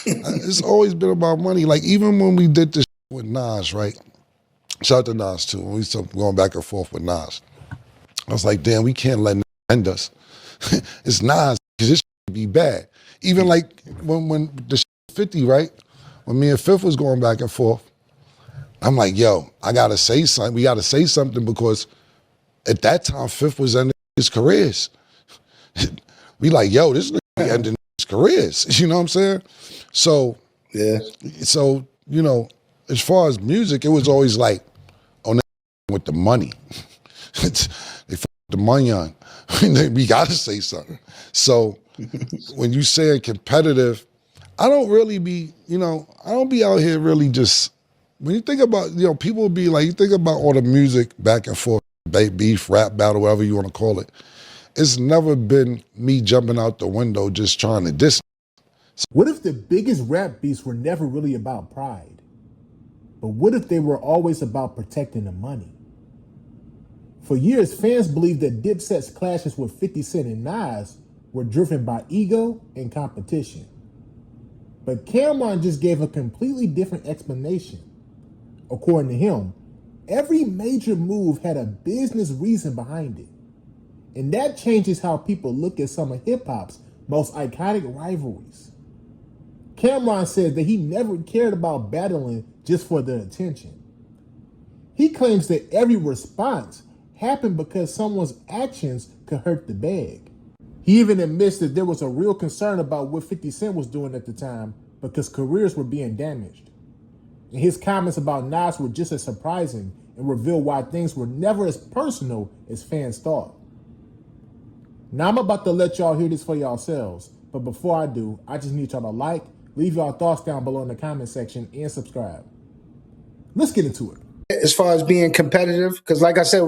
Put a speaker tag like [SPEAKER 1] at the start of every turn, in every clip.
[SPEAKER 1] It's always been about money. Like even when we did this with Nas, right? Shout out to Nas too. When we started going back and forth with Nas, I was like, damn, we can't let end us. It's Nas because this be bad. Even like when the 50, right? When me and Fifth was going back and forth, I'm like, yo, I gotta say something. We gotta say something because at that time Fifth was ending his careers. We like, yo, this nigga ending his careers. You know what I'm saying? So
[SPEAKER 2] Yeah.
[SPEAKER 1] So, you know, as far as music, it was always like, oh, they with the money. They the money on. We got to say something. So when you say competitive, I don't really be, you know, I don't be out here really just, when you think about, you know, people be like, you think about all the music back and forth, beef, rap battle, whatever you want to call it. It's never been me jumping out the window just trying to diss.
[SPEAKER 3] What if the biggest rap beefs were never really about pride? But what if they were always about protecting the money? For years, fans believed that Dipset's clashes with 50 Cent and Nas were driven by ego and competition. But Cameron just gave a completely different explanation. According to him, every major move had a business reason behind it. And that changes how people look at some of hip-hop's most iconic rivalries. Cameron said that he never cared about battling just for the attention. He claims that every response happened because someone's actions could hurt the bag. He even admits that there was a real concern about what 50 Cent was doing at the time because careers were being damaged. And his comments about Nas were just as surprising and reveal why things were never as personal as fans thought. Now I'm about to let y'all hear this for yourselves, but before I do, I just need y'all to like, leave y'all thoughts down below in the comment section, and subscribe. Let's get into it.
[SPEAKER 2] As far as being competitive, because like I said,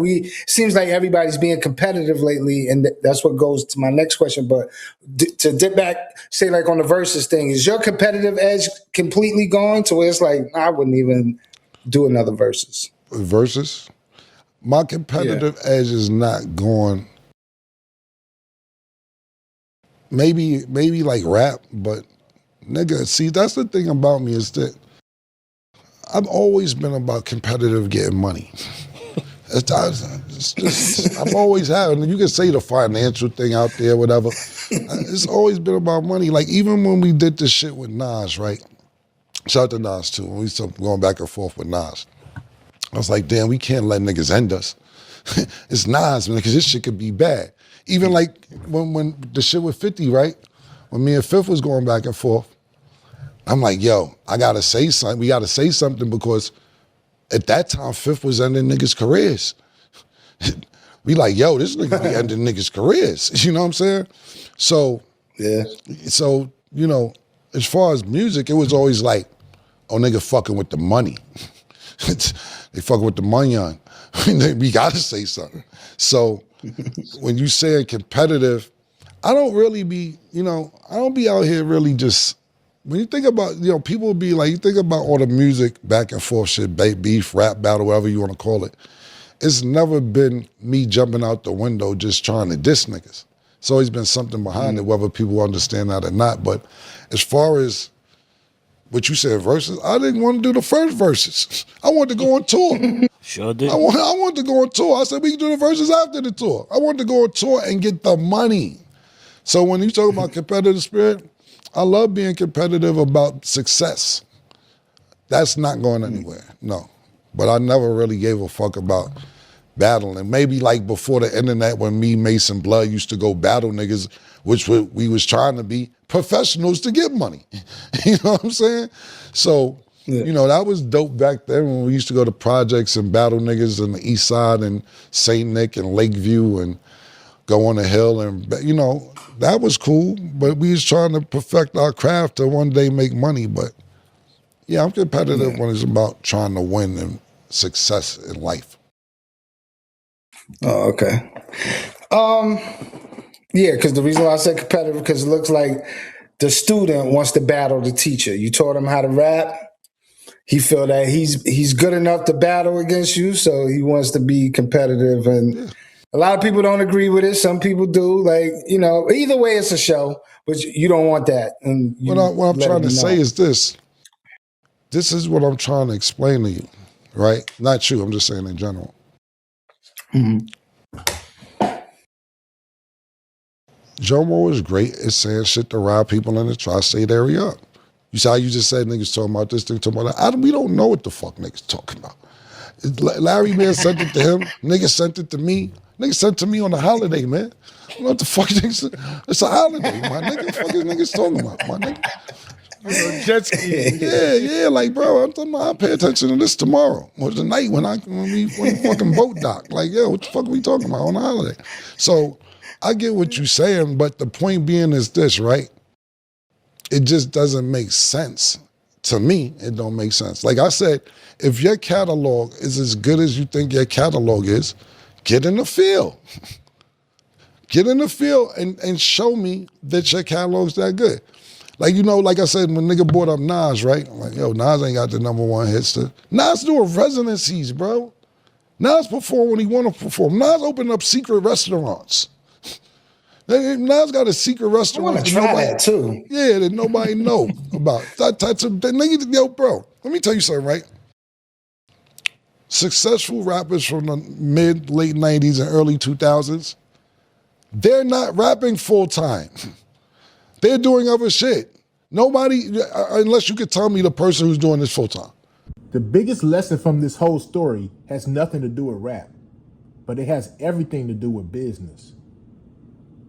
[SPEAKER 2] seems like everybody's being competitive lately, and that's what goes to my next question. But to dip back, say like on the versus thing, is your competitive edge completely gone to where it's like, I wouldn't even do another versus?
[SPEAKER 1] Versus? My competitive edge is not gone. Maybe like rap, but nigga, see, that's the thing about me is that I've always been about competitive getting money. I've always had, and you can say the financial thing out there, whatever. It's always been about money. Like even when we did this shit with Nas, right? Shout out to Nas too. When we started going back and forth with Nas, I was like, damn, we can't let niggas end us. It's Nas, man, because this shit could be bad. Even like when the shit with 50, right? When me and Fifth was going back and forth, I'm like, yo, I gotta say something. We gotta say something because at that time, Fifth was ending niggas' careers. We like, yo, this nigga be ending niggas' careers. You know what I'm saying? So,
[SPEAKER 2] yeah.
[SPEAKER 1] So, you know, as far as music, it was always like, oh, nigga fucking with the money. They fucking with the money on. We gotta say something. So when you say competitive, I don't really be, you know, I don't be out here really just, when you think about, you know, people be like, you think about all the music back and forth shit, beef, rap battle, whatever you want to call it. It's never been me jumping out the window just trying to diss niggas. It's always been something behind it, whether people understand that or not. But as far as what you said, verses, I didn't want to do the first verses. I wanted to go on tour.
[SPEAKER 4] Sure did.
[SPEAKER 1] I wanted to go on tour. I said we can do the verses after the tour. I wanted to go on tour and get the money. So when you talk about competitive spirit, I love being competitive about success. That's not going anywhere, no. But I never really gave a fuck about battling. Maybe like before the internet when me, Mason Blood used to go battle niggas, which we was trying to be professionals to get money. You know what I'm saying? So, you know, that was dope back then when we used to go to projects and battle niggas on the east side and St. Nick and Lakeview and go on the hill and, you know, that was cool, but we was trying to perfect our craft to one day make money. But yeah, I'm competitive when it's about trying to win and success in life.
[SPEAKER 2] Oh, okay. Yeah, because the reason why I said competitive, because it looks like the student wants to battle the teacher. You taught him how to rap. He feel that he's good enough to battle against you, so he wants to be competitive and A lot of people don't agree with it. Some people do. Like, either way, it's a show, but you don't want that. And you
[SPEAKER 1] What I'm
[SPEAKER 2] let it
[SPEAKER 1] trying
[SPEAKER 2] be
[SPEAKER 1] to say
[SPEAKER 2] known.
[SPEAKER 1] is this. This is what I'm trying to explain to you, right? Not you, I'm just saying in general. Jomo is great at saying shit to rile people in the tri-state area up. You see how you just said niggas talking about this, niggas talking about that? We don't know what the fuck niggas talking about. Larry man sent it to him. Niggas sent it to me. Niggas sent it to me on a holiday, man. I don't know what the fuck niggas. It's a holiday, my nigga. What the fuck is niggas talking about, my nigga?
[SPEAKER 3] Jet ski.
[SPEAKER 1] Yeah, like bro, I'm talking about I'll pay attention to this tomorrow or tonight when we fucking boat dock. Like, yo, what the fuck are we talking about on a holiday? So I get what you're saying, but the point being is this, right? It just doesn't make sense. To me, it don't make sense. Like I said, if your catalog is as good as you think your catalog is, get in the field. Get in the field and show me that your catalog's that good. Like, like I said, when nigga brought up Nas, right? I'm like, yo, Nas ain't got the #1 hits. Nas doing residencies, bro. Nas perform when he want to perform. Nas opened up secret restaurants. Nas got a secret
[SPEAKER 2] I
[SPEAKER 1] restaurant
[SPEAKER 2] want to try that too.
[SPEAKER 1] Yeah, that nobody know about. That nigga, yo, bro, let me tell you something, right? Successful rappers from the late 90s and early 2000s, they're not rapping full time. They're doing other shit. Nobody, unless you could tell me the person who's doing this full time.
[SPEAKER 3] The biggest lesson from this whole story has nothing to do with rap, but it has everything to do with business.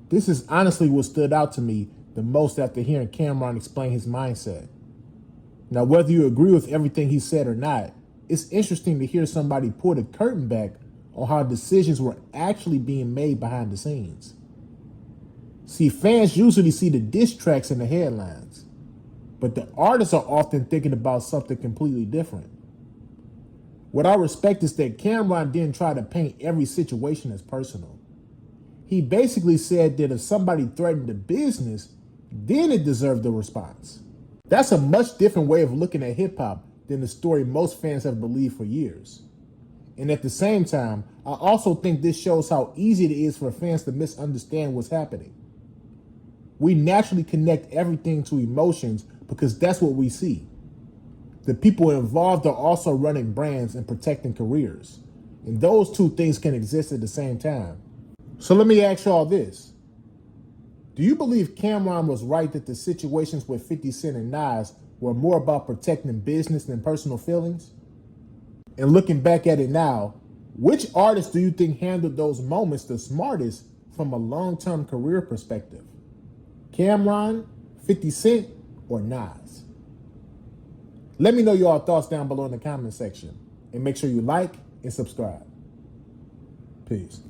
[SPEAKER 3] This is honestly what stood out to me the most after hearing Cameron explain his mindset. Now, whether you agree with everything he said or not, it's interesting to hear somebody pull the curtain back on how decisions were actually being made behind the scenes. See, fans usually see the diss tracks in the headlines, but the artists are often thinking about something completely different. What I respect is that Cameron didn't try to paint every situation as personal. He basically said that if somebody threatened the business, then it deserved a response. That's a much different way of looking at hip-hop than the story most fans have believed for years. And at the same time, I also think this shows how easy it is for fans to misunderstand what's happening. We naturally connect everything to emotions because that's what we see. The people involved are also running brands and protecting careers. And those two things can exist at the same time. So let me ask y'all this. Do you believe Cameron was right that the situations with 50 Cent and Nas were more about protecting business than personal feelings? And looking back at it now, which artist do you think handled those moments the smartest from a long-term career perspective? Cameron, 50 Cent, or Nas? Let me know your thoughts down below in the comment section. And make sure you like and subscribe. Peace.